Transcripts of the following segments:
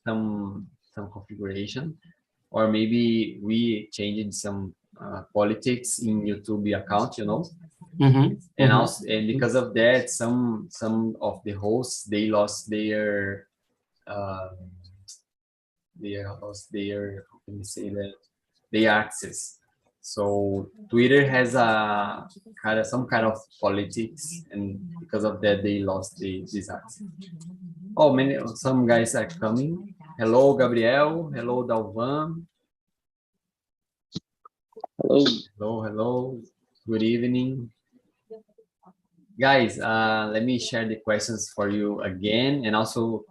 changing some configuration, or maybe we changed some politics in YouTube account, you know. And also, and because of that, some of the hosts, they lost their how can we say that, their access. So Twitter has a some kind of politics, and because of that, they lost this access. Oh, some guys are coming. Hello, Gabriel. Hello, Dalvan. Hello. Hello. Good evening. Guys, let me share the questions for you again, and also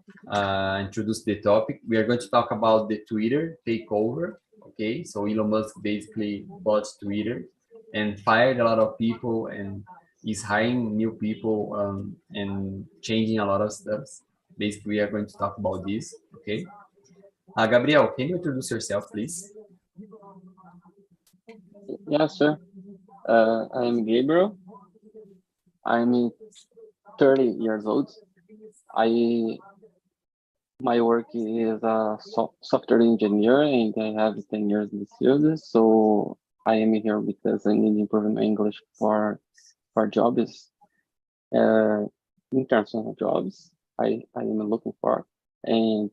introduce the topic. We are going to talk about the Twitter takeover. Okay, so Elon Musk basically bought Twitter and fired a lot of people, and is hiring new people, and changing a lot of stuff. Basically, we are going to talk about this. Okay, Gabriel, can you introduce yourself, please? Yeah, sir. I am Gabriel. I'm 30 years old. My work is a software engineer, and I have 10 years in this field. So I am here because I need to improve my English for jobs, international jobs. I am looking for, and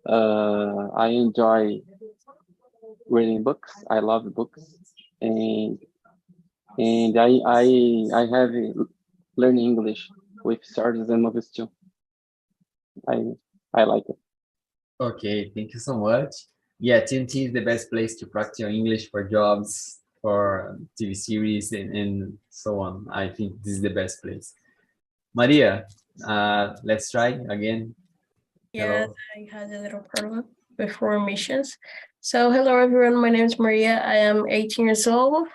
I enjoy reading books. I love books, and I have learned English with stories and movies too. I like it. Okay, thank you so much. Yeah, TNT is the best place to practice your English for jobs, for TV series, and so on. I think this is the best place. Maria, let's try again. Yes, I had a little problem before missions. So hello everyone, my name is Maria. I am 18 years old.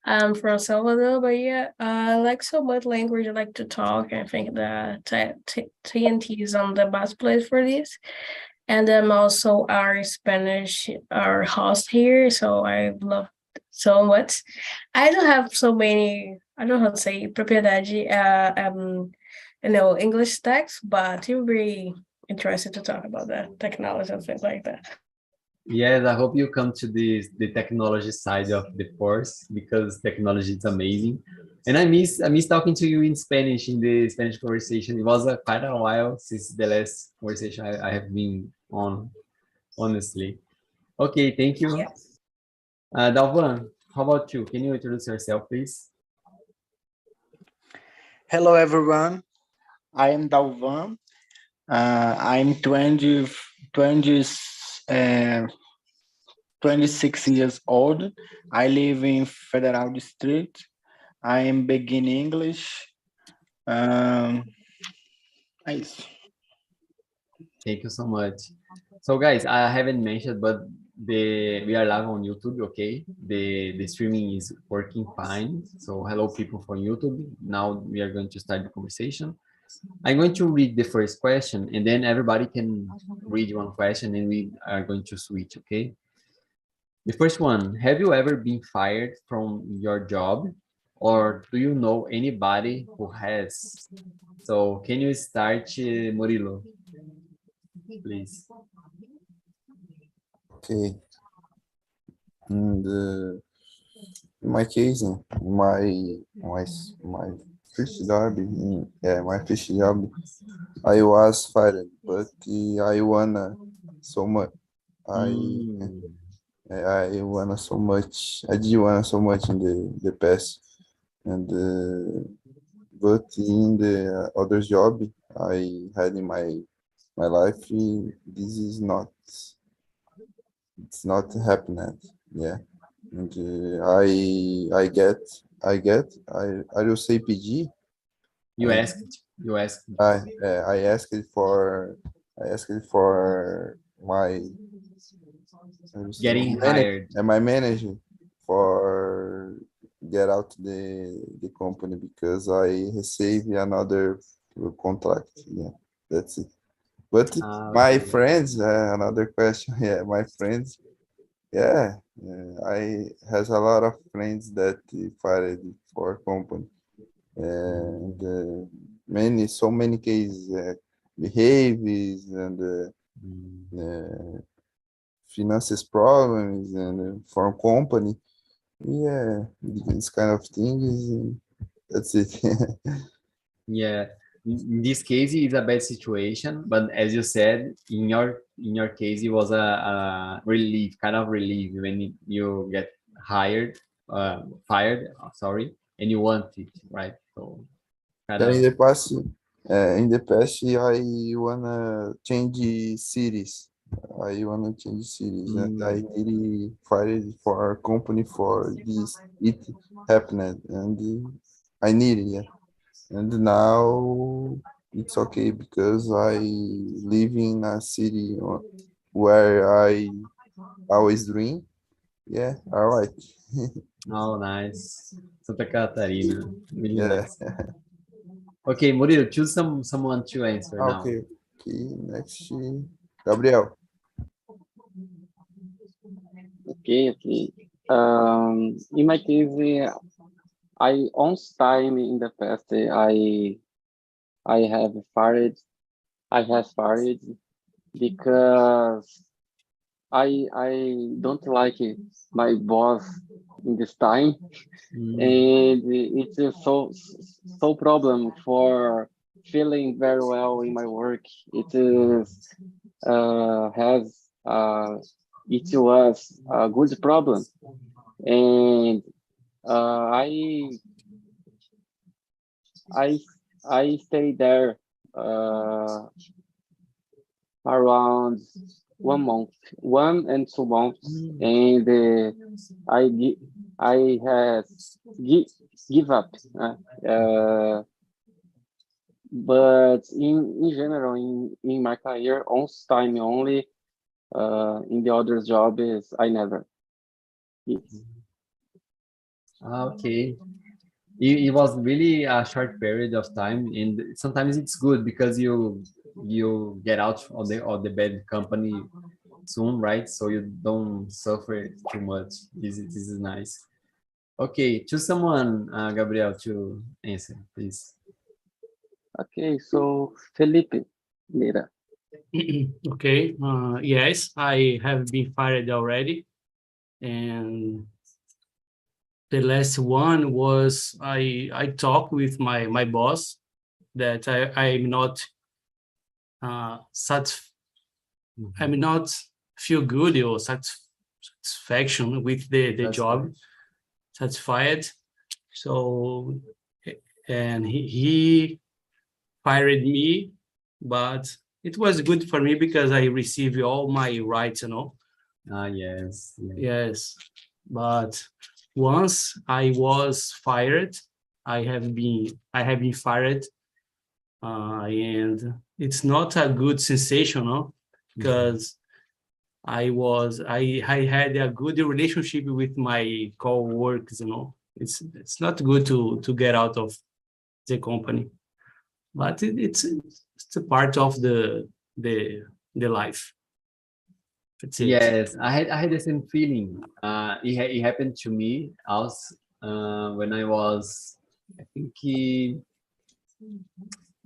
I'm from Salvador, but yeah, I like so much language. I like to talk. I think that TNT is on the best place for this. And I'm also our Spanish, our host here. So I love so much. I don't have so many, I don't know how to say propriedade, English text, but it would be interested to talk about that technology and things like that. Yes, I hope you come to the technology side of the course, because technology is amazing. And I miss talking to you in Spanish, in the Spanish conversation. It was quite a while since the last conversation I have been on, honestly. Okay, thank you. Yes. Dalvan, how about you? Can you introduce yourself, please? Hello, everyone. I am Dalvan. I'm 26 years old. I live in Federal District. I am beginning English. Nice. Thank you so much. So guys, I haven't mentioned, but we are live on YouTube, okay? The streaming is working fine. So hello people from YouTube. Now we are going to start the conversation. I'm going to read the first question, and then everybody can read one question, and we are going to switch, okay? The first one, have you ever been fired from your job, or do you know anybody who has? So can you start, Murilo, please? Okay. And in my case, my first job, my first job, I was fired, but I wanna so much. I wanna so much. I did wanna so much in the past, and but in the other job I had in my life, this is not. It's not happening. Yeah, and I will say PG. You asked. I asked for my Getting hired. and my manager for get out the company because I received another contract. Yeah, that's it. But my friends, another question. Yeah, my friends. Yeah, I has a lot of friends that fired for company, and so many cases, behaviors, and finances problems and for company. Yeah, this kind of things. That's it. Yeah, in this case, it's a bad situation, but as you said, in your case, it was a relief, kind of relief when you get fired, sorry, and you want it, right? So kind Yeah, of. in the past, I wanna change cities. I wanna change cities, and I nearly fired for a company for this. It happened, and I need it. Yeah. And now it's okay because I live in a city where I always dream. Yeah, all right. Oh, nice. Santa Catarina, really Yeah. nice. Okay, Murilo, choose someone to answer now. Okay. Okay. Next, Gabriel. Okay. In my case, I on time in the past, I have fired. I have fired because I don't like my boss in this time, and it's a so problem for feeling very well in my work. It is has it was a good problem, and I I stay there uh, around 1 month, 1 and 2 months, and I have give up. But in general, in my career, on time only. In the other job is I never. Yes. Okay. It was really a short period of time, and sometimes it's good because you get out of the bad company soon, right? So you don't suffer too much. This is nice. Okay, choose someone, Gabriel, to answer, please. Okay, so Felipe Lira. Okay, yes, I have been fired already. And the last one was I talked with my boss that I'm not I'm not feel good or satisfaction with the job, good. satisfied. So, and he fired me, but it was good for me because I received all my rights, Yes. Yes, but once I was fired, I have been fired, and it's not a good sensation, no? Because I had a good relationship with my co-workers, It's not good to get out of the company, but it's a part of the life. That's it. Yes, I had the same feeling. It happened to me also when I was, I think,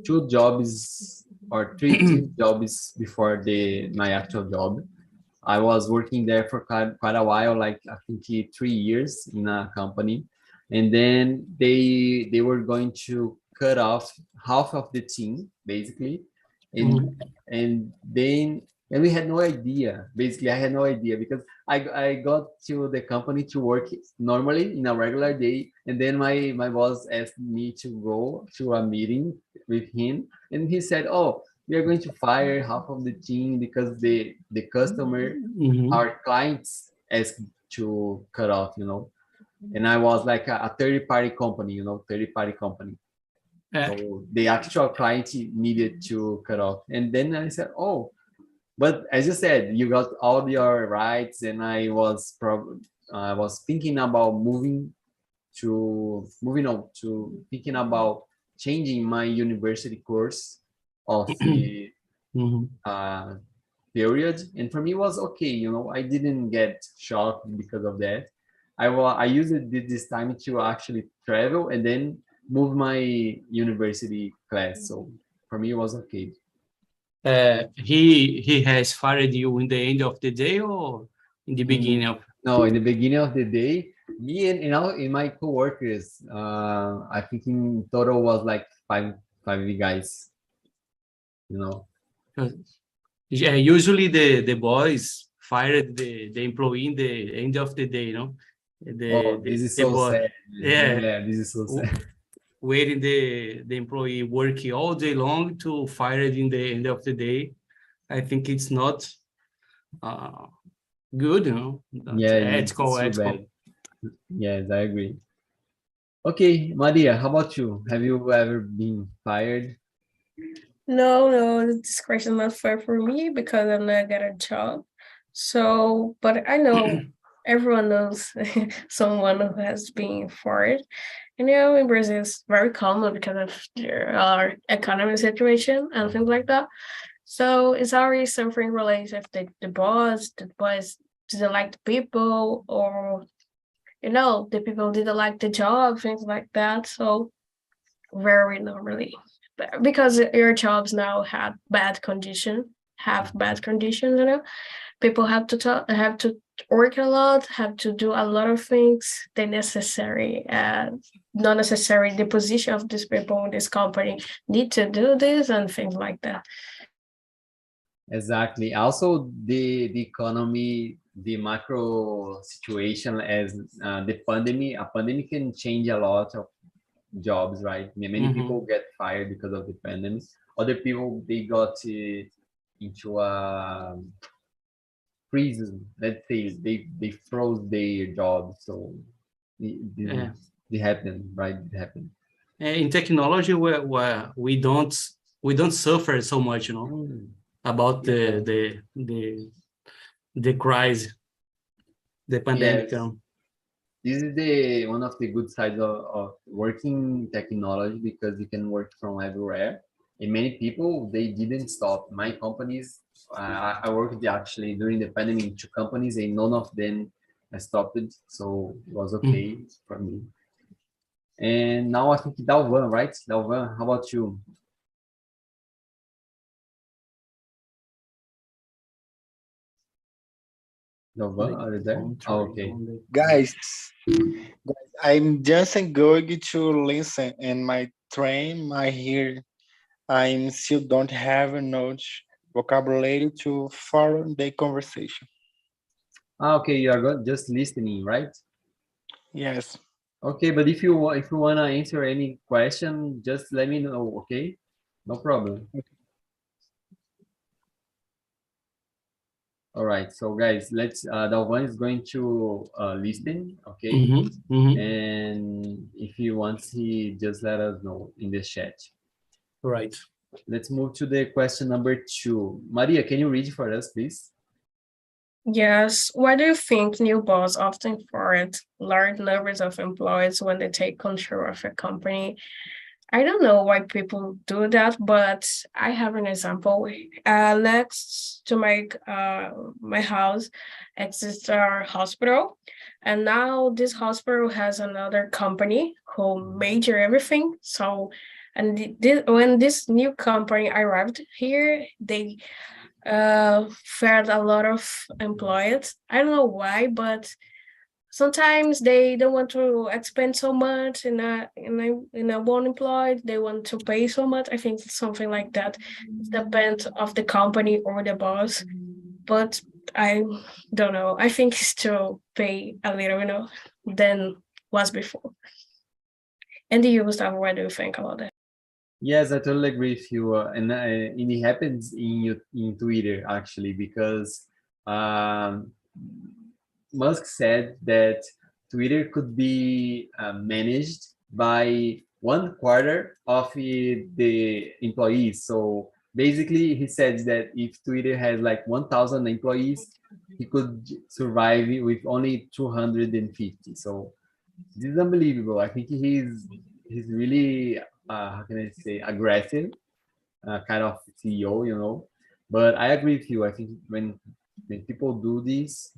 two jobs or three jobs before my actual job. I was working there for quite a while, like I think 3 years in a company, and then they were going to cut off half of the team basically, and then we had no idea. Basically, I had no idea because I got to the company to work normally in a regular day, and then my boss asked me to go to a meeting with him, and he said, "Oh, we are going to fire half of the team because the customer, our clients, asked to cut off." And I was like a third-party company, third-party company. So the actual client needed to cut off. And then I said, "Oh, but as you said, you got all your rights." And I was thinking about moving on to thinking about changing my university course of the period, and for me it was okay. I didn't get shocked because of that. I used this time to actually travel and then move my university class, so for me it was okay. he has fired you in the end of the day or in the beginning of? No, in the beginning of the day, me and in my coworkers, I think in total was like five guys. You know. Yeah, usually the boys fired the employee in the end of the day, no? This is The so boy, sad. yeah, This is so sad. waiting the employee working all day long to fire it in the end of the day. I think it's not good, you know. Yeah, Ethical. bad. Yes, I agree. Okay, Maria, how about you? Have you ever been fired? No, this question is not fair for me because I'm not got a job. So, but I know everyone knows someone who has been fired. And in Brazil, it's very common because of our economic situation and things like that. So it's already something related with the boss didn't like the people, or the people didn't like the job, things like that. So very normally, because your jobs now have bad conditions, people have to work a lot, have to do a lot of things they necessary and not necessary. The position of these people in this company need to do this and things like that. Exactly. Also, the economy, the macro situation as the pandemic, a pandemic can change a lot of jobs, right? Many people get fired because of the pandemic. Other people, they got into a prison. Let's say they froze their jobs. So it happened, right? It happened. In technology, where we don't suffer so much, about the crisis, the pandemic. Yes. This is one of the good sides of working technology, because you can work from everywhere. And many people, they didn't stop. My companies, I worked actually during the pandemic in 2 companies, and none of them stopped it. So it was okay for me. And now I think Dalvan, right? Dalvan, how about you? Dalvan, are you there? Oh, okay. Guys, I'm just going to listen in my train, my here. I still don't have enough vocabulary to follow the conversation. Okay, you are just listening, right? Yes. Okay, but if you wanna answer any question, just let me know. Okay, no problem. All right, so guys, let's. Dalvan is going to listen. Okay, and if he wants, he just let us know in the chat. Right. Let's move to the question number 2. Maria, can you read for us, please? Yes. Why do you think new boss often fire large numbers of employees when they take control of a company? I don't know why people do that, but I have an example. Next to my house exists our hospital, and now this hospital has another company who major everything. So, and when this new company arrived here, they fired a lot of employees. I don't know why, but sometimes they don't want to expend so much in a one employed. They want to pay so much. I think it's something like that. It depends of the company or the boss, but I don't know. I think it's to pay a little, than was before. And you, Gustavo, what do you think about that? Yes, I totally agree with you, and it happens in Twitter actually, because Musk said that Twitter could be managed by 1/4 of the employees. So basically, he says that if Twitter has like 1,000 employees, he could survive with only 250. So this is unbelievable. I think he's really how can I say, aggressive kind of CEO. But I agree with you. I think when people do these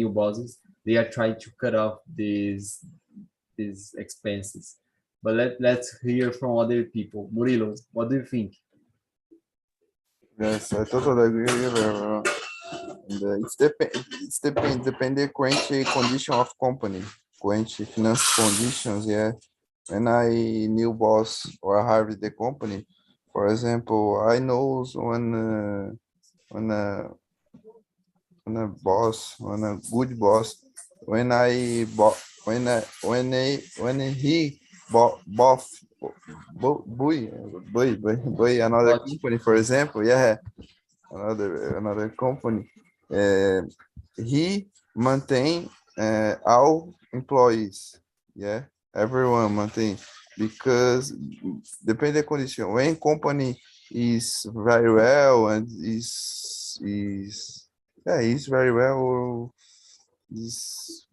new bosses, they are trying to cut off these expenses. But let's hear from other people. Murilo, what do you think? Yes, I totally agree with you. And depend the current condition of company, current finance conditions. Yeah, when I new boss or hire the company, for example, I know when when a good boss, when I bought when he bought buy another But company, for example, yeah, another company, uh, he maintain all employees, yeah, everyone maintain, because depende da condition. When company is very well and is yeah, is very well, is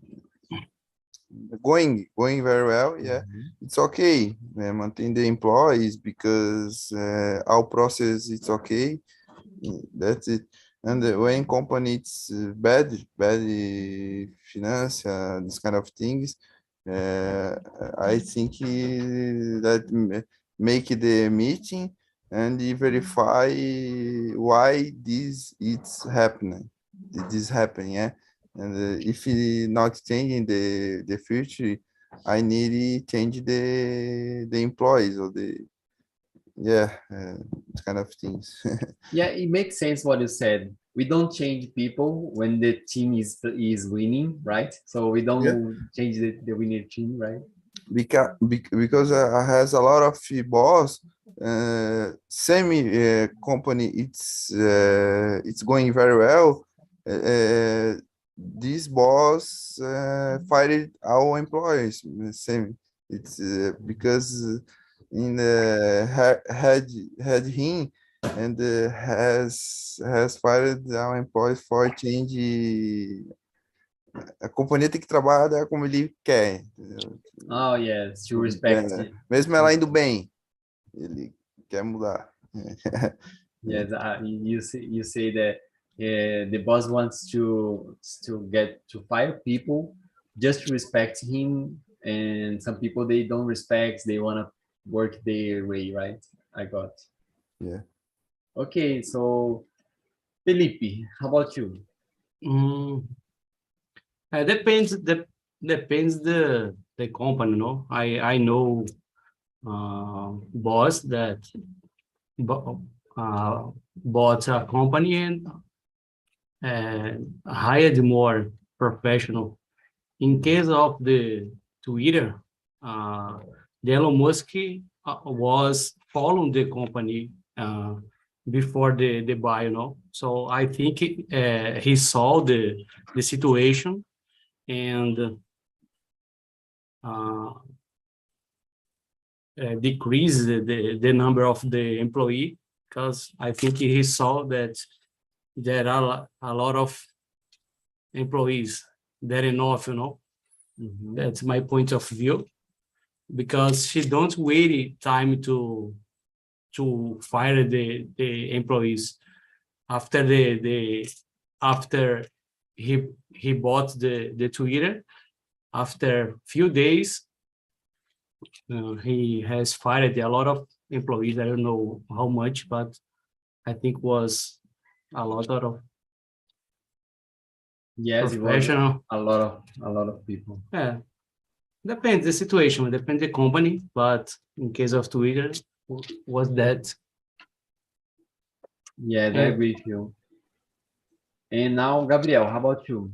going very well, yeah, it's okay, maintain the employees because our process, it's okay. That's it. And when company it's bad finance, this kind of things, uh, I think that make the meeting and verify why this it's happening. This happening, yeah. And if it not changing the future, I need to change the employees or the yeah, kind of things. yeah, it makes sense what you said. We don't change people when the team is winning, right? So we Yeah. don't change the winning team, right? Because has a lot of boss, semi company, it's going very well. This boss fired our employees. Same, it's because in the had him and has fired our employees for change. A companhia tem que trabalhar como ele quer, entendeu? Oh yes, to respect it. Mesmo ela indo bem, ele quer mudar. Yes, you say that the boss wants to get to fire people just to respect him, and some people they don't respect. They want to work their way, right? I got. Yeah. Okay, so Felipe, how about you? Mm, depends the company, no? I know boss that bought a company and hired more professional. In case of the Twitter, the Elon Musk was following the company before the buy, So I think he saw the situation and decrease the number of the employee, because I think he saw that there are a lot of employees, that enough, That's my point of view, because she don't wait time to fire the employees after after he bought the Twitter. After few days, he has fired a lot of employees. I don't know how much, but I think was a lot of Yes, it was professional. a lot of people. Yeah, depends the situation, depends the company, but in case of Twitter, was that. Yes, I agree with you. And now, Gabriel, how about you?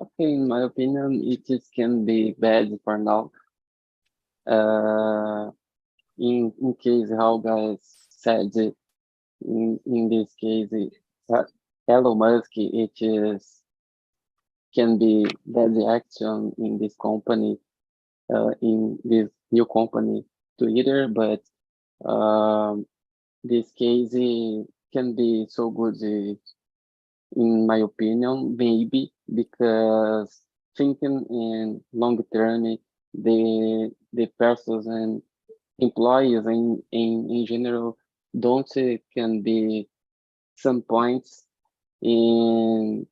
Okay, in my opinion, it just can be bad for now. In case how guys said, in this case, Elon Musk, it is can be bad action in this company, in this new company Twitter, but this case can be so good, in my opinion, maybe because thinking in long term, the persons and employees in general don't can be some points in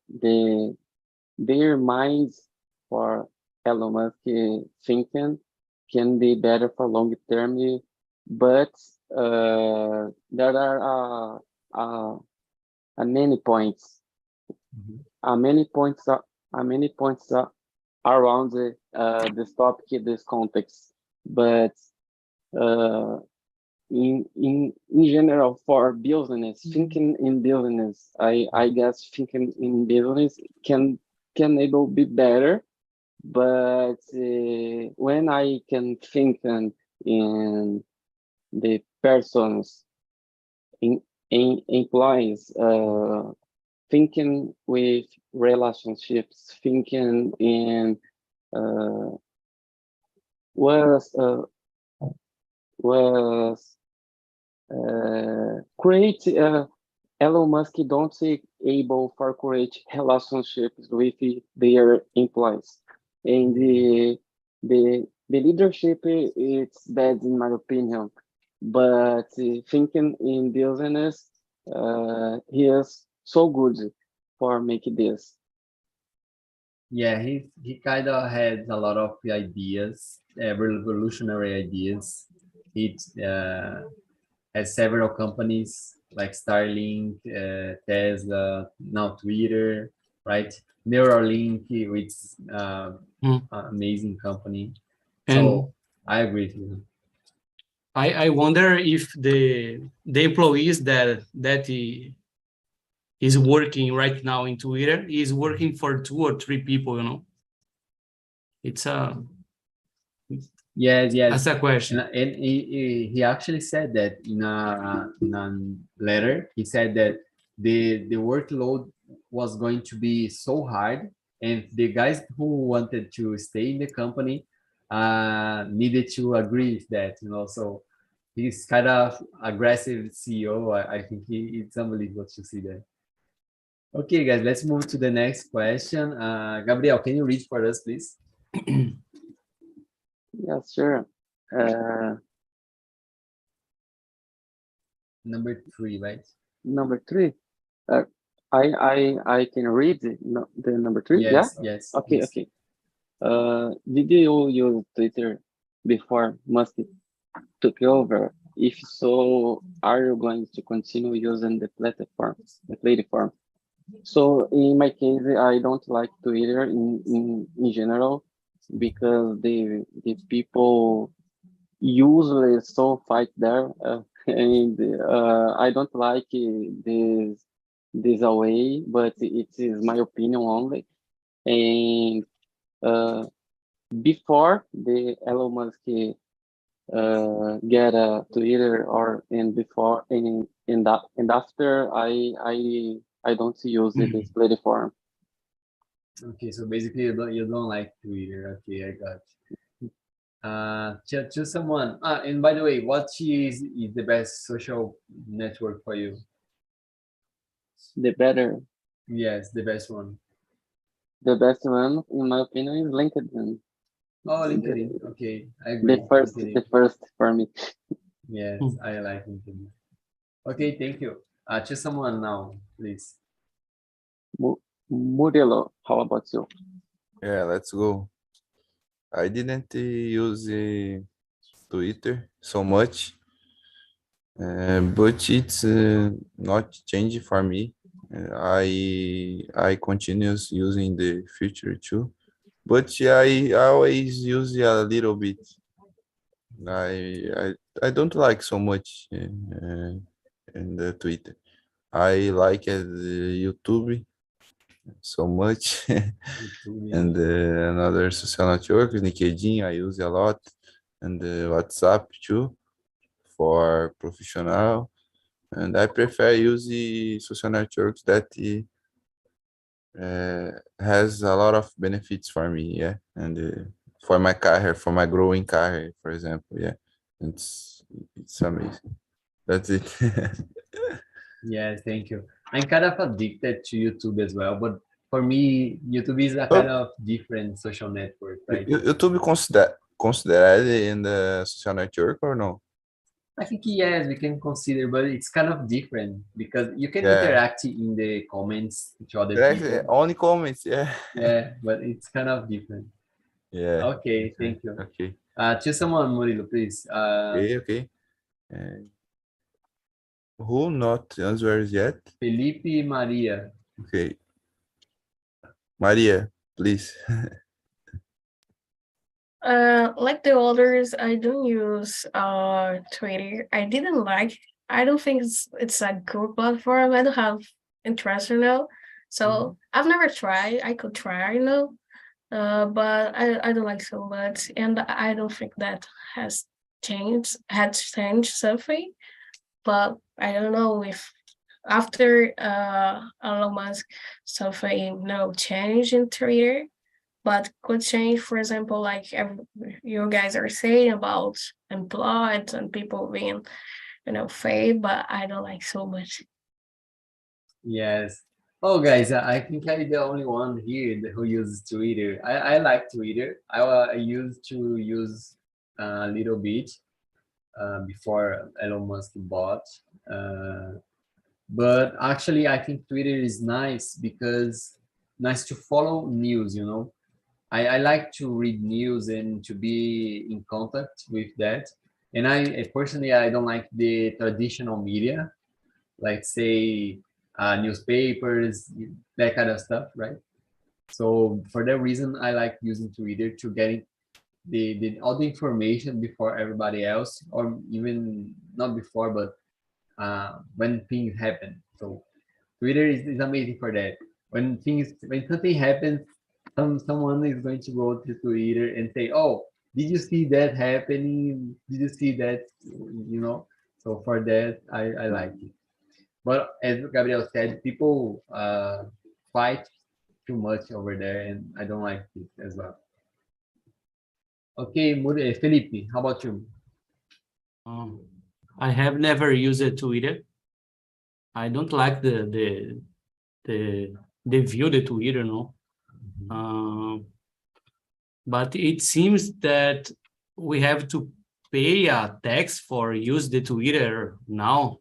their minds for Elon Musk thinking can be better for long term, but there are many points, many points around this topic, this context, but in general, for business, thinking in business, I guess thinking in business can able be better, but when I can think in the persons in employees, thinking with relationships, thinking in was create Elon Musk don't able for create relationships with their employees, and the leadership it's bad in my opinion, but thinking in business he is so good for making this. Yeah, he kind of had a lot of ideas, revolutionary ideas. He has several companies like Starlink, Tesla, now Twitter, right? Neuralink, which is an amazing company. So I agree with you. I wonder if the employees that is working right now in Twitter is working for 2 or 3 people, you know. It's a yes. That's a question. And he actually said that in a letter. He said that the workload was going to be so hard, and the guys who wanted to stay in the company needed to agree with that, you know. So he's kind of aggressive CEO. I think it's unbelievable to see that. Okay, guys, let's move to the next question. Gabriel, can you read for us, please? Yeah, sure. Number 3, right? Number 3. I can read the number 3. Yes, Yeah. yes. Okay. Yes. Okay. Did you use Twitter before Musk took over? If so, are you going to continue using the platform? So in my case, I don't like Twitter in general because the people usually so fight there, and I don't like this away, but it is my opinion only. And before the Elon Musk get a Twitter before and after I don't use this platform. Okay, so basically you don't like Twitter. Okay, I got you. Choose someone. And by the way, what is the best social network for you? The better, Yes, the best one. the best one in my opinion is LinkedIn. Oh, LinkedIn. Okay, I agree. The first for me. Yes, I like LinkedIn. Okay, thank you. Choose someone now, please. Murilo, how about you? Yeah, let's go. I didn't use Twitter so much, but it's not changing for me. I continue using the future too, but I always use a little bit. I don't like so much in the Twitter. I like YouTube so much. And another social network, LinkedIn, I use a lot, and WhatsApp too for professional. And I prefer use the social networks that has a lot of benefits for me, yeah, and for my career, for my growing career, for example, yeah, it's amazing. That's it. Yes, thank you. I'm kind of addicted to YouTube as well, but for me, YouTube is a kind of different social network, right? YouTube considered in the social network or no? I think yes, we can consider, but it's kind of different because you can interact in the comments to other people. Only comments, yeah. Yeah, but it's kind of different. Yeah. Okay, thank you. Okay. Choose someone, Murilo, please. Okay. Who not answered yet? Felipe Maria. Okay. Maria, please. Like the others, I don't use Twitter. I don't think it's a good platform. I don't have interest in it. So I've never tried. I could try, but I don't like so much, and I don't think that had changed something. But I don't know if after Elon Musk something change in Twitter, but could change, for example, like you guys are saying about employed and people being paid, but I don't like so much. Yes. Oh, guys, I think I'm the only one here who uses Twitter. I like Twitter. I used to use a little bit before Elon Musk bought. But actually, I think Twitter is nice because nice to follow news, I like to read news and to be in contact with that. And I personally, I don't like the traditional media, like say newspapers, that kind of stuff, right? So for that reason, I like using Twitter to getting all the information before everybody else, or even not before, but when things happen. So Twitter is amazing for that. When something happens, someone is going to go to Twitter and say, "Oh, did you see that happening? Did you see that?" So for that, I like it. But as Gabriel said, people fight too much over there, and I don't like it as well. Okay, Felipe, how about you? I have never used Twitter. I don't like the view the Twitter, no. But it seems that we have to pay a tax for use the Twitter now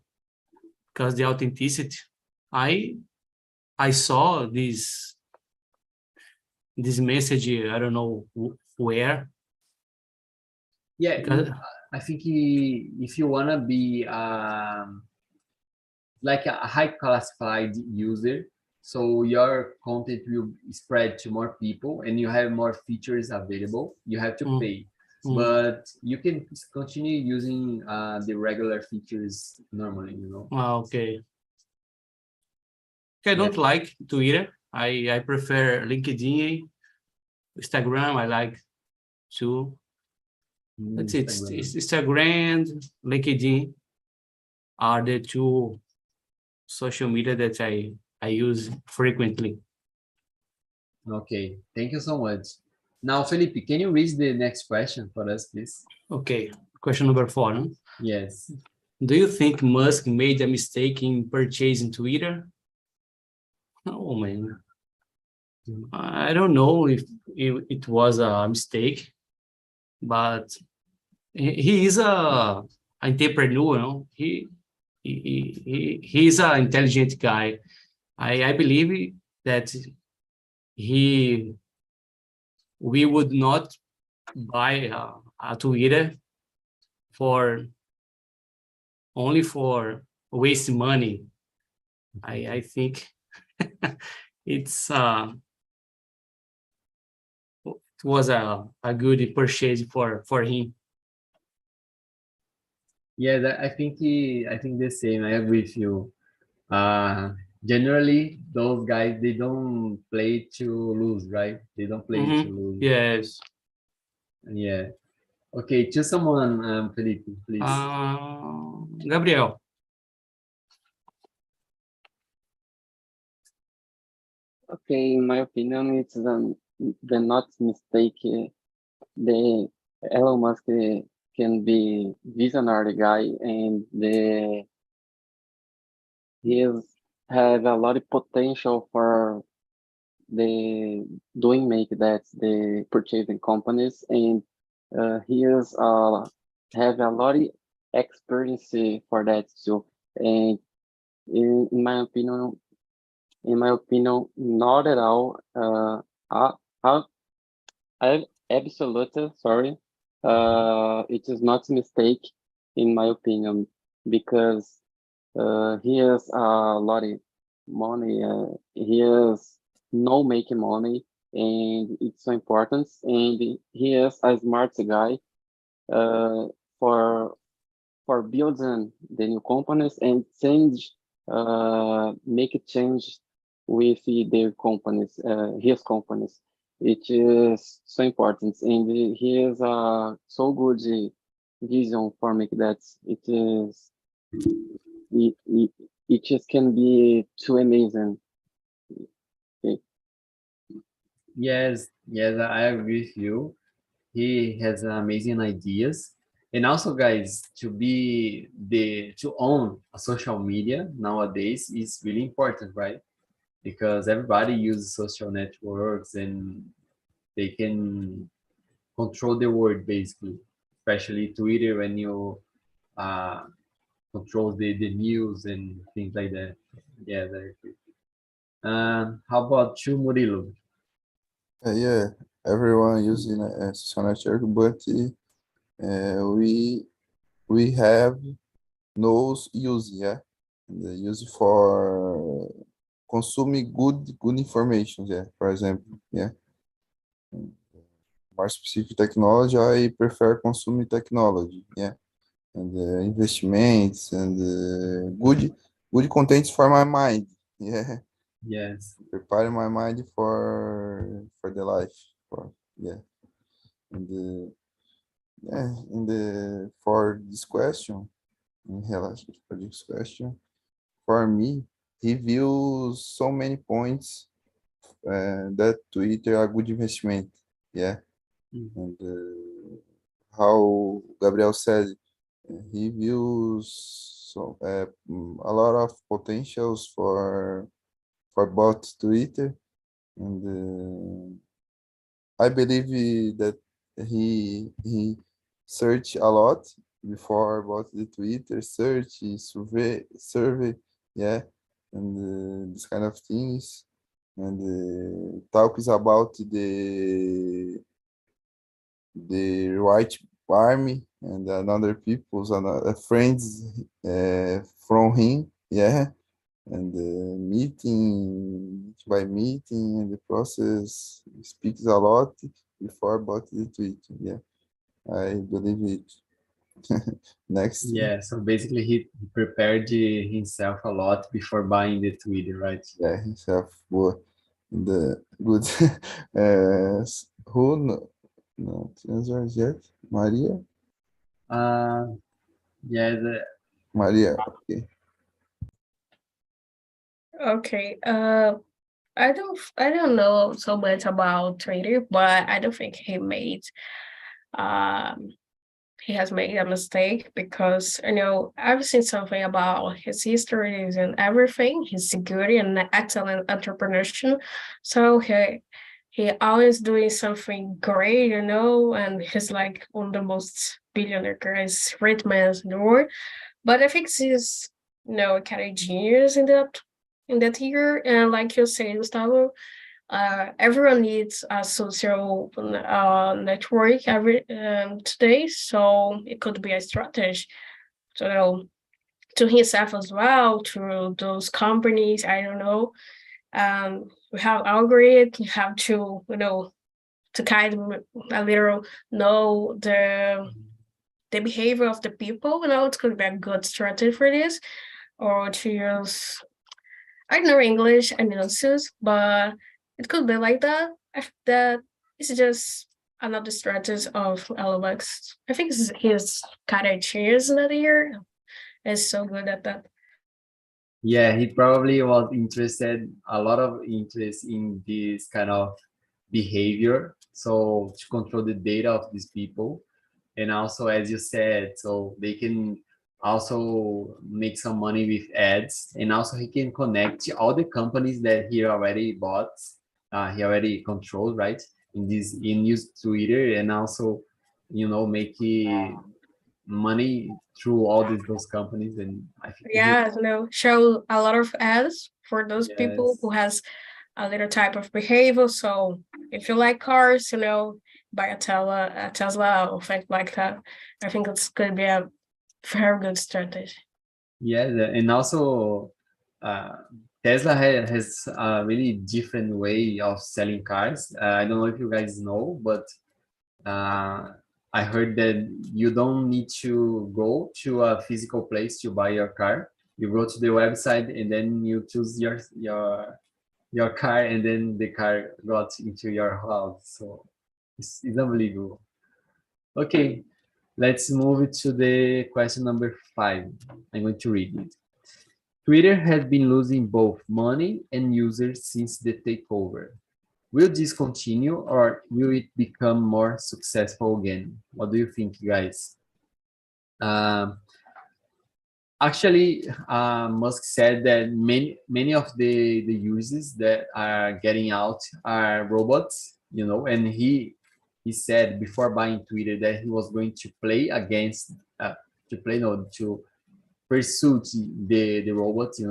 because the authenticity. I saw this message. I don't know where. Yeah, Because, I think if you wanna be like a high classified user, so your content will spread to more people and you have more features available, you have to pay. But you can continue using the regular features normally, okay. I don't like Twitter. I prefer LinkedIn, Instagram. I like too. Let's see, it's Instagram, LinkedIn are the two social media that I use frequently. Okay, thank you so much. Now, Felipe, can you read the next question for us, please? Okay, question number 4. No? Yes. Do you think Musk made a mistake in purchasing Twitter? Oh, man. I don't know if it was a mistake, but he is a entrepreneur. He's an intelligent guy. I believe that we would not buy a Twitter for only for waste money. I think it's it was a good purchase for him. Yeah, I think the same. I agree with you. Generally, those guys, they don't play to lose, right? They don't play to lose. Yes. Yeah. Okay, choose someone, Felipe, please. Gabriel. Okay, in my opinion, it's the not mistake. The Elon Musk can be visionary guy, and he have a lot of potential for the make that the purchasing companies, and he is have a lot of experience for that too. And in my opinion, not at all. I absolutely sorry. It is not a mistake, in my opinion, because he has a lot of money. He has no making money, and it's so important. And he is a smart guy uh, for building the new companies and change, make a change with their companies, his companies. It is so important, and he has a so good vision for make that. It, it just can be too amazing. Okay. Yes, yes, I agree with you. He has amazing ideas. And also, guys, to own a social media nowadays is really important, right? Because everybody uses social networks and they can control the world basically, especially Twitter when you uh, control the news and things like that. Yeah, I agree. How about you, Murilo? Yeah, everyone using a social network, but we have no use, yeah. The use for consuming good information, yeah. For example, yeah. More specific technology, I prefer consuming technology, yeah. And investments and good contents for my mind, yeah. Yes. Prepare my mind for the life, for yeah. And yeah, in the for this question, in relation for this question, for me, he views so many points that Twitter are good investment. Yeah, and how Gabriel said, he views a lot of potentials for bot Twitter, and I believe that he search a lot before about the Twitter search, survey, yeah, and this kind of things, and talks about the right army and another people's another friends from him, yeah, and meeting by meeting and the process speaks a lot before about the tweet. Yeah, I believe it. Next, Yeah, so basically he prepared himself a lot before buying the Twitter, right? yeah, himself for the good. Who not answers yet? Maria, Uh, yeah, Maria. Okay. Okay. I don't know so much about Twitter, but I don't think um he has made a mistake because I've seen something about his histories and everything. He's good and excellent entrepreneurship. So he always doing something great, and he's like one of the most billionaire guys, rich men in the world. But I think he's kind of genius in that year. And like you say, Gustavo, everyone needs a social network today, so it could be a strategy. So to himself as well, to those companies, I don't know. We have algorithm. You have to to kind of a little know the behavior of the people. It could be a good strategy for this, or to use I know English analysis, but it could be like that. That is just another strategy of Alex. I think he's kind of genius in that year. Is so good at that. yeah, he probably was interested, a lot of interest in this kind of behavior. So to control the data of these people. And also, as you said, so they can also make some money with ads. And also he can connect all the companies that he already bought, he already controlled, right? In use Twitter and also, make money through all those companies. And I think he, Yeah, show a lot of ads for those people yes. who has a little type of behavior. So if you like cars, buy a Tesla or things like that. I think it's going to be a very good strategy. Yeah, and also Tesla has a really different way of selling cars. I don't know if you guys know, but I heard that you don't need to go to a physical place to buy your car. You go to the website and then you choose your car, and then the car got into your house. So it's unbelievable. Okay, let's move to the question number 5. I'm going to read it. Twitter has been losing both money and users since the takeover. Will this continue or will it become more successful again? What do you think, guys? Um, Actually, Musk said that many of the users that are getting out are robots, and he said before buying Twitter that he was going to play against to play no to pursue the robots,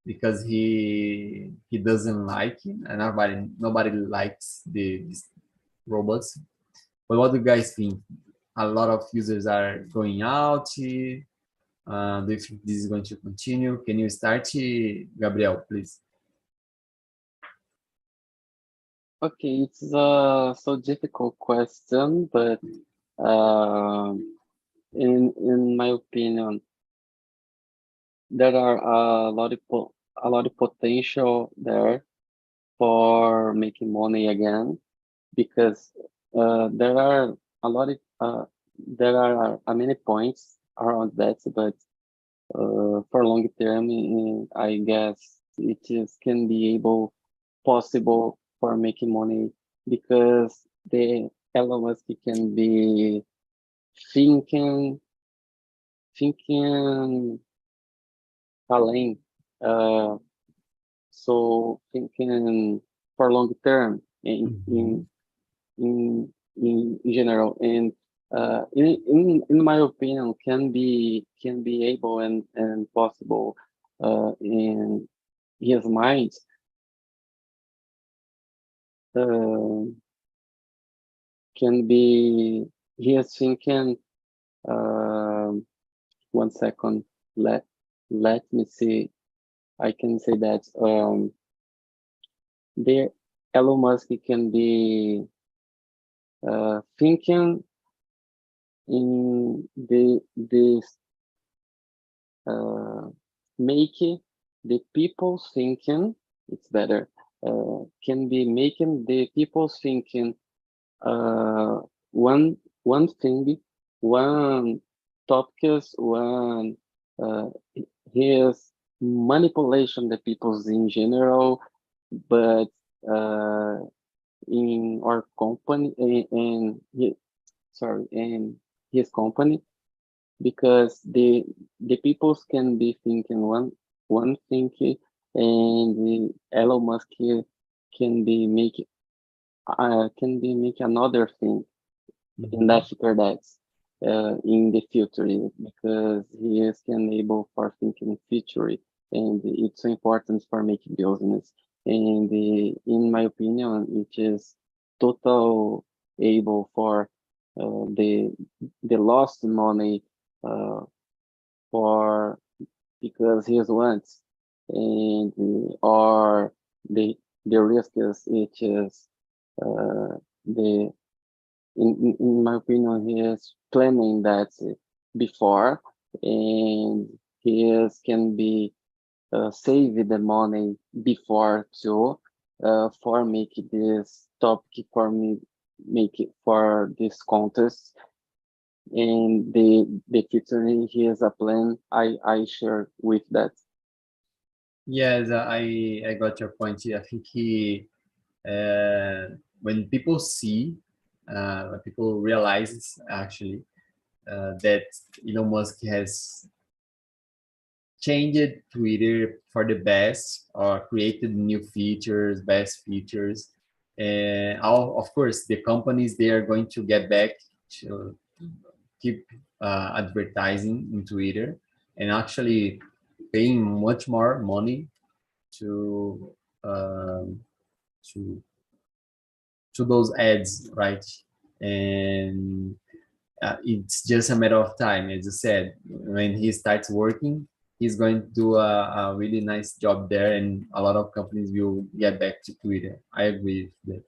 because he doesn't like it, and nobody likes these robots. But what do you guys think? A lot of users are going out. Do you think this is going to continue? Can you start, Gabriel, please? Okay, it's a so difficult question, but in my opinion, there are a lot of potential there for making money again, because there are a lot of there are many points around that, but for long term, I guess it is can be possible for making money, because the Elon Musk can be thinking além, so thinking for long term in general, and in my opinion can be able and possible in his mind, can be he is thinking, 1 second, let me see, I can say that the Elon Musk can be thinking in this make the people thinking, it's better, can be making the people thinking one thing, one topics, one his manipulation the peoples in general, but in our company, in his company, because the peoples can be thinking one thing, and the Elon Musk can be make another thing in after that, in the future, because he is can able for thinking future, and it's important for making business. And in my opinion, it is total able for the lost money for because he wants, and or the risk is it is the in my opinion, he is planning that before, and he is can be save the money before too, for make this topic for me, make it for this contest, and the future he has a plan. I share with that. Yes, I got your point. I think when people see, when people realize actually that Elon Musk has changed Twitter for the best or created new features, best features, and of course the companies they are going to get back to keep advertising in Twitter and actually paying much more money to um, to to those ads, right? And it's just a matter of time, as you said, when he starts working, he's going to do a really nice job there, and a lot of companies will get back to Twitter. I agree with that.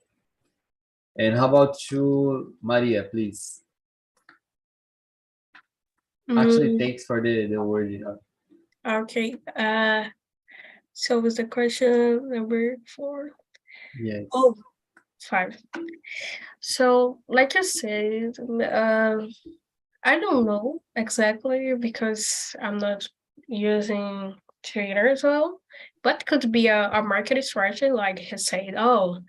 And how about you, Maria, please? Actually, thanks for the word. Okay. So was the question number 4? Yes. Oh, 5. So, like I said, I don't know exactly because I'm not using Twitter as well, but could be a market strategy, like he said, oh,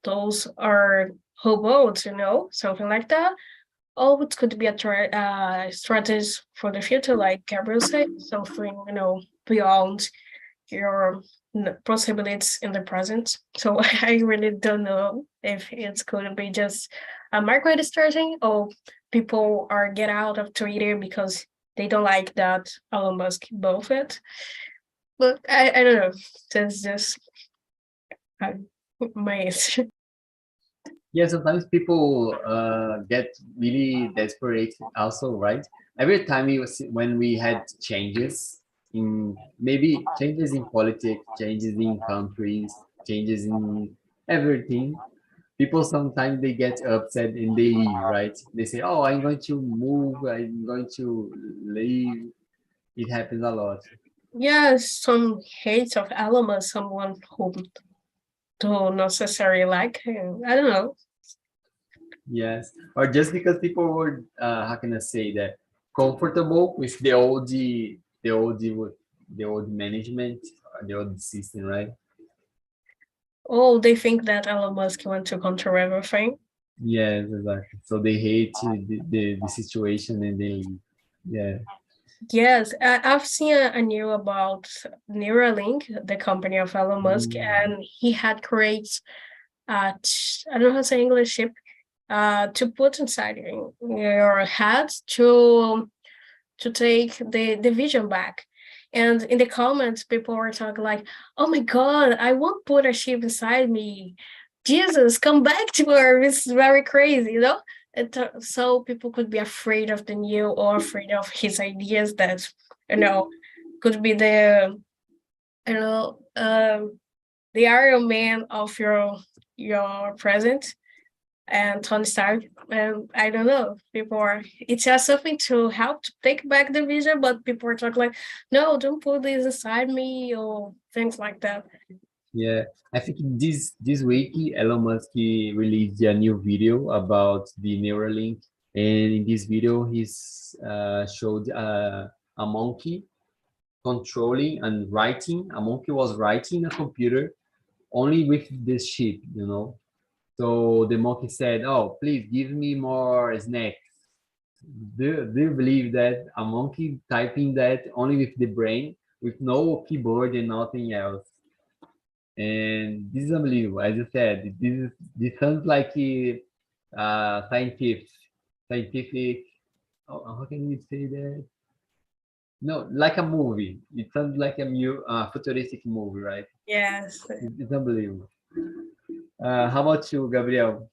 those are hobos, something like that. Or it could be a strategy for the future, like Gabriel said, something, beyond your possibilities in the present. So I really don't know if it's going to be just a market starting or people are get out of Twitter because they don't like that Elon Musk both it. But I don't know. That's just my answer. Yeah, sometimes people get really desperate also, right? Every time when we had changes in maybe changes in politics, changes in countries, changes in everything, people sometimes they get upset and they leave, right? They say, "Oh, I'm going to move. I'm going to leave." It happens a lot. Yeah, some hates of Elon Musk, someone who don't necessarily like him. I don't know. Yes, or just because people were, how can I say that, comfortable with the old management, the old system, right? Oh, they think that Elon Musk want to control everything. Yes, exactly. So they hate the situation and they, yeah. Yes, I've seen a new about Neuralink, the company of Elon Musk, and he had created, I don't know how to say English, chip, to put inside your head to take the vision back. And in the comments, people were talking like, "Oh my God, I won't put a chip inside me. Jesus, come back to Earth. It's very crazy, And so people could be afraid of the new or afraid of his ideas that, could be you know, um, the Iron Man of your present and Tony Stark. And I don't know, it's just something to help to take back the vision, but people are talking like, no, don't put this inside me or things like that. Yeah, I think this week Elon Musk released a new video about the Neuralink, and in this video he's showed a monkey controlling and writing. A monkey was writing a computer only with this chip, So the monkey said, "Oh, please give me more snacks." Do you believe that a monkey typing that only with the brain, with no keyboard and nothing else? And this is unbelievable. As you said, this sounds like a scientific. How can we say that? No, like a movie. It sounds like a futuristic movie, right? Yes. It's unbelievable. How about you, Gabriel?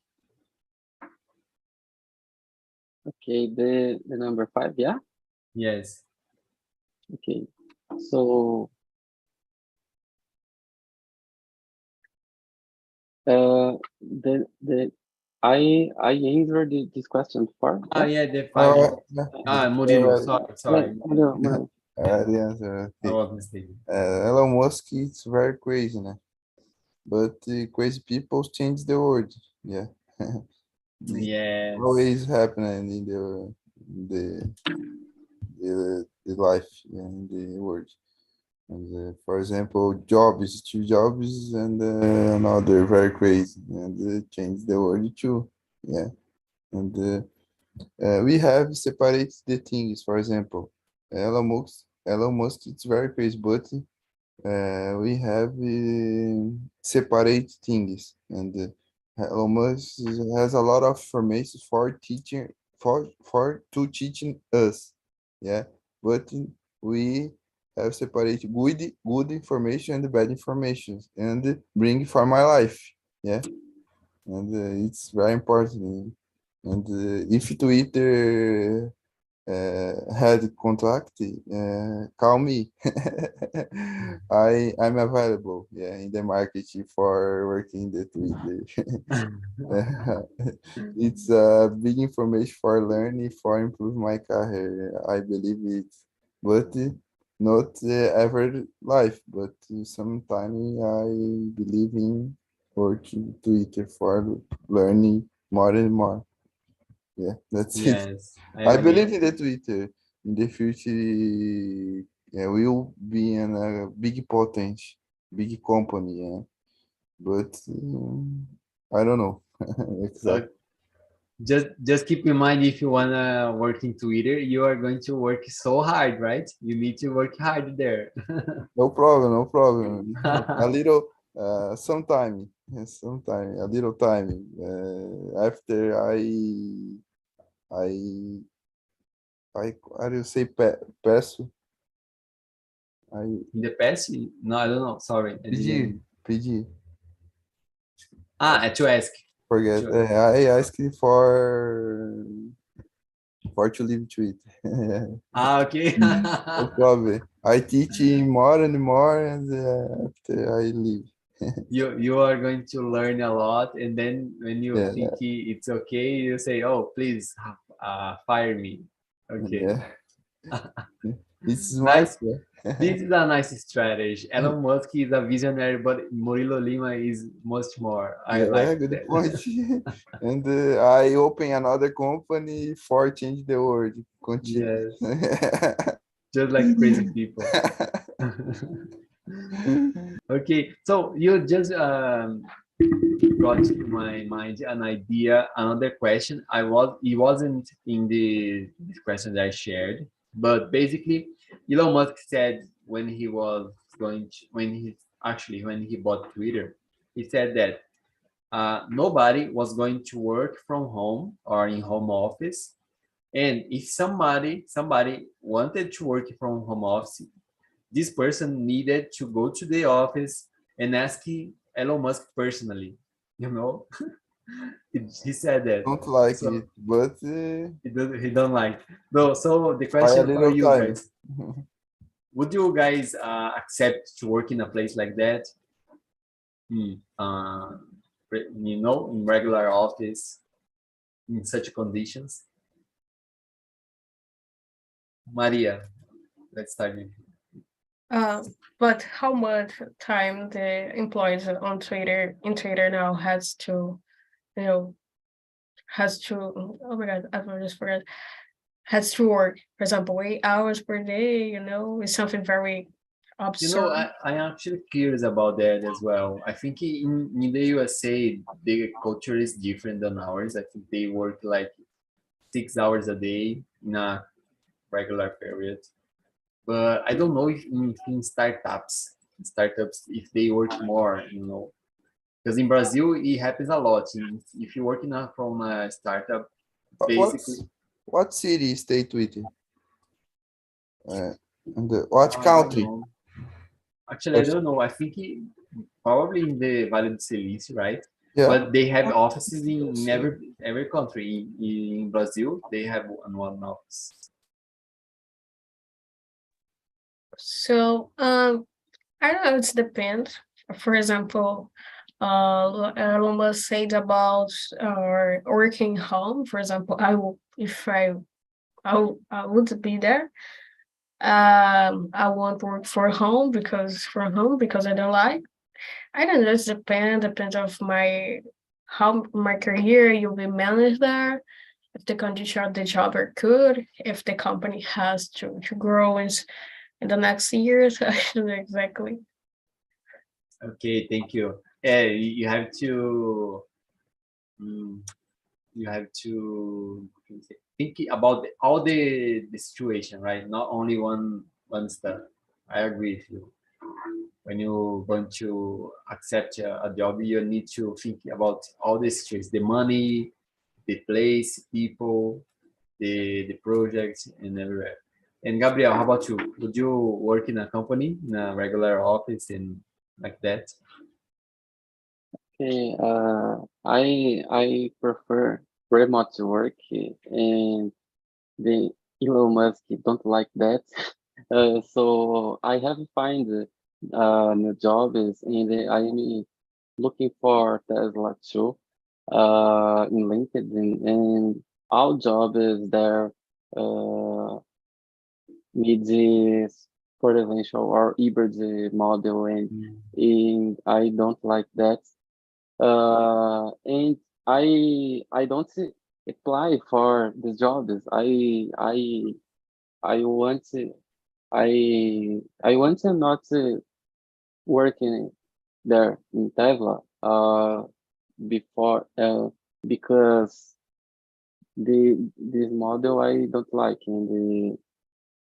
Okay, the number 5, yeah? Yes. Okay, so the I answered this question before. Yeah, the 5. Murilo, sorry. No. The answer. I was mistaken. Elon Musk, it's very crazy, né? But crazy people change the world. Yeah. Yes. Always happening in the life, in the world. And for example, Jobs, Steve Jobs, and another very crazy, and change the world too. Yeah. And we have separated the things. For example, Elon Musk, it's very crazy, but we have separate things, and Elon Musk has a lot of information for teaching for to teaching us, yeah. But we have separated good information and bad information, and bring for my life, yeah. And it's very important. And if Twitter had contract, call me. I'm available, in the market for working the Twitter. It's a big information for learning, for improve my career. I believe it, but not ever life, but sometimes I believe in working Twitter for learning more and more. Yeah, that's it. Yes, I agree. believe in the Twitter. In the future, will be in a big potential, big company. Yeah, but I don't know exactly. Just keep in mind, if you wanna work in Twitter, you are going to work so hard, right? You need to work hard there. No problem, no problem. A little, sometime, sometime, a little time. After how do you say pass? In the past, no, I don't know. Sorry, I didn't. Pedir. To ask. Forget. To ask. I asked for to leave Twitter. Okay. No problem. I teach more and more, and after I leave. You are going to learn a lot, and then when you Yeah, think it's okay, you say, "Oh, please, fire me." Okay. yeah. It's smart. Nice. This is a nice strategy. Elon Musk is a visionary, but Murilo Lima is much more. I Yeah, like good that. point. And I open another company for change the world. Continue. Yes, just like crazy people. Okay, so you just brought to my mind an idea, another question. It wasn't in the question that I shared, but basically, Elon Musk said when he was when he bought Twitter, he said that nobody was going to work from home or in home office, and if somebody wanted to work from home office, this person needed to go to the office and ask Elon Musk personally. You know, he said that. Don't like So it, but he don't like. No, so the by a question for little you time. guys: would you guys accept to work in a place like that? Uh, in regular office in such conditions? Maria, let's start with you. But how much time the employees on Twitter now has to, you know, oh my God, I just forgot, has to work, for example, 8 hours per day, is something very absurd. I'm actually curious about that as well. I think in the USA, the culture is different than ours. I think they work like 6 hours a day in a regular period. But I don't know if in startups, if they work more. Because in Brazil, it happens a lot. If you work from a startup, basically. What city stay Twitter? And what I don't country? know. Actually, I don't know. I think probably in the Vale do Silício, right? Yeah. But they have offices in every country. In Brazil, they have one office. So, I don't know, it depends. For example, Elon Musk said about working home. For example, I would be there. I won't work from home because I don't like. I don't know. It depends of how my career will be managed there. If the condition of the job are good, if the company has to grow in the next years, I don't know exactly. Okay, thank you. Yeah, you have to you have to think about all the situation, right? Not only one stuff. I agree with you. When you're going to accept a job, you need to think about all the situations, the money, the place, people, the projects, and everywhere. And Gabriel, how about you? Would you work in a company, in a regular office, and like that? Okay, I prefer remote work, and the Elon Musk don't like that. So I have find new jobs and I am looking for Tesla too in LinkedIn, and all jobs there uh, needs this presidential or hybrid model, and I don't like that. And I don't apply for the jobs. I want to I want to not working there in Tesla before because this model I don't like, and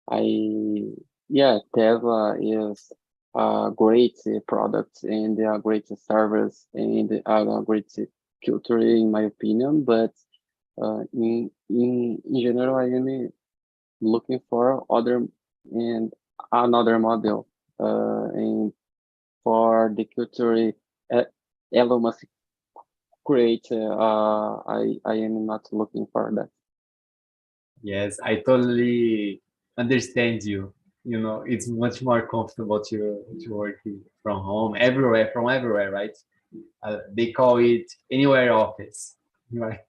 I yeah, Tesla is a great product and a great service and a great culture in my opinion, but in general I am looking for other and another model and for the culture Elon Musk create I am not looking for that. Yes, I totally understand you. You know, it's much more comfortable to work from home, everywhere, from everywhere, right? They call it anywhere office, right?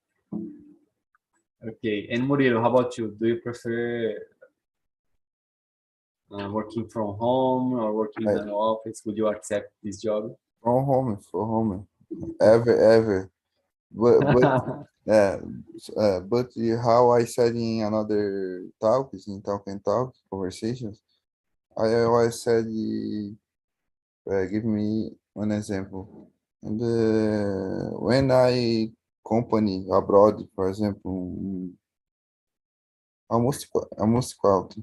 Okay. And Murilo, how about you? Do you prefer working from home or working in I, an office? Would you accept this job? from home, ever. Uh, but how I said in another talks, in talk and talk conversations, I always said, give me an example. And when I company abroad, for example, almost quite,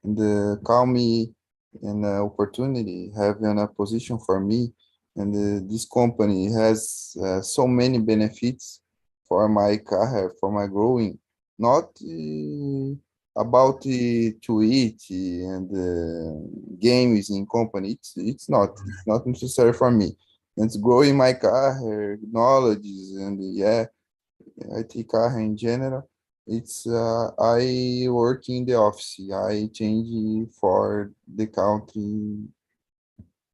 and call me an opportunity, having a position for me, and this company has so many benefits for my career, for my growing, not about to eat and games in company. It's not necessary for me. It's growing my career, knowledge, and yeah, IT career in general. It's I work in the office. I change for the country.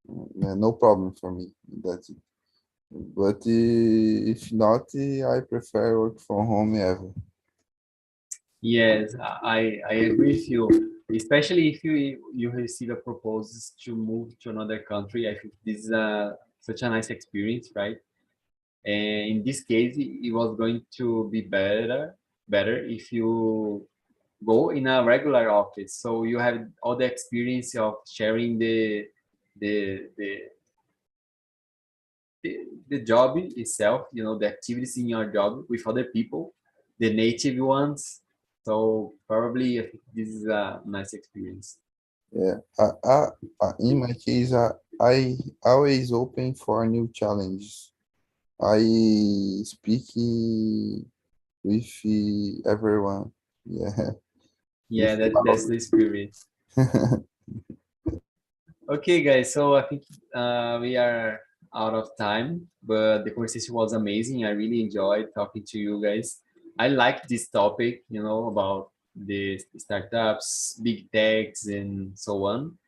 No problem for me. That's it. But if not, I prefer work from home ever. Yes, I agree with you. Especially if you receive a proposal to move to another country, I think this is such a nice experience, right? And in this case, it was going to be better if you go in a regular office. So you have all the experience of sharing the the the job itself, you know, the activities in your job with other people, the native ones. So probably I think this is a nice experience. Yeah. In my case, I always open for new challenges. I speak with everyone. Yeah. Yeah, that's the spirit. Okay, guys. So I think we are out of time, but the conversation was amazing. I really enjoyed talking to you guys. I like this topic, you know, about the startups, big techs, and so on.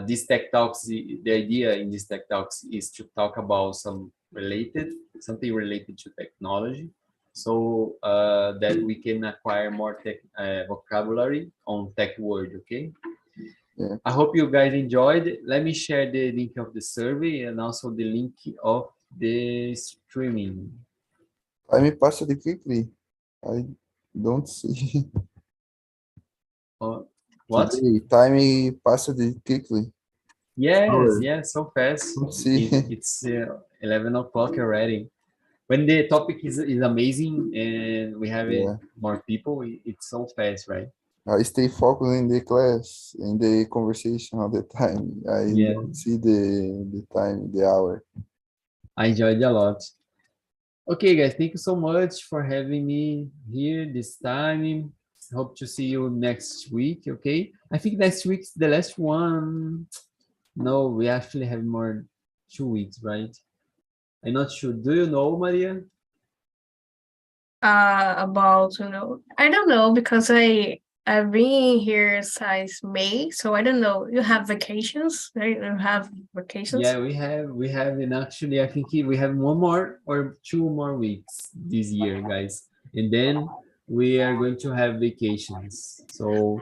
This tech talks, the idea in this tech talks is to talk about something related to technology, so that we can acquire more tech vocabulary on tech word. Okay. Yeah. I hope you guys enjoyed. Let me share the link of the survey and also the link of the streaming. Time passed quickly. I don't see. What? Today, time passed quickly. Yes, Sorry, yes, so fast. don't see. It's 11 o'clock already. When the topic is amazing and we have Yeah, more people, it's so fast, right? I stay focused in the class, in the conversation all the time. I Yeah, don't see the time, the hour. I enjoyed a lot. Okay, guys, thank you so much for having me here this time. Hope to see you next week. Okay, I think next week's the last one. No, we actually have more 2 weeks, right? I'm not sure. Do you know, Maria? About, I don't know, because I've been here since May, so I don't know. You have vacations, right? You have vacations? Yeah, we have, and actually I think we have 1 more or 2 more weeks this year, guys. And then we are going to have vacations. So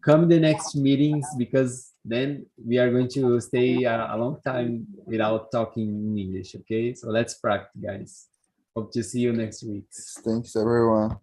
come the next meetings, because then we are going to stay a long time without talking in English, okay? So let's practice, guys. Hope to see you next week. Thanks, everyone.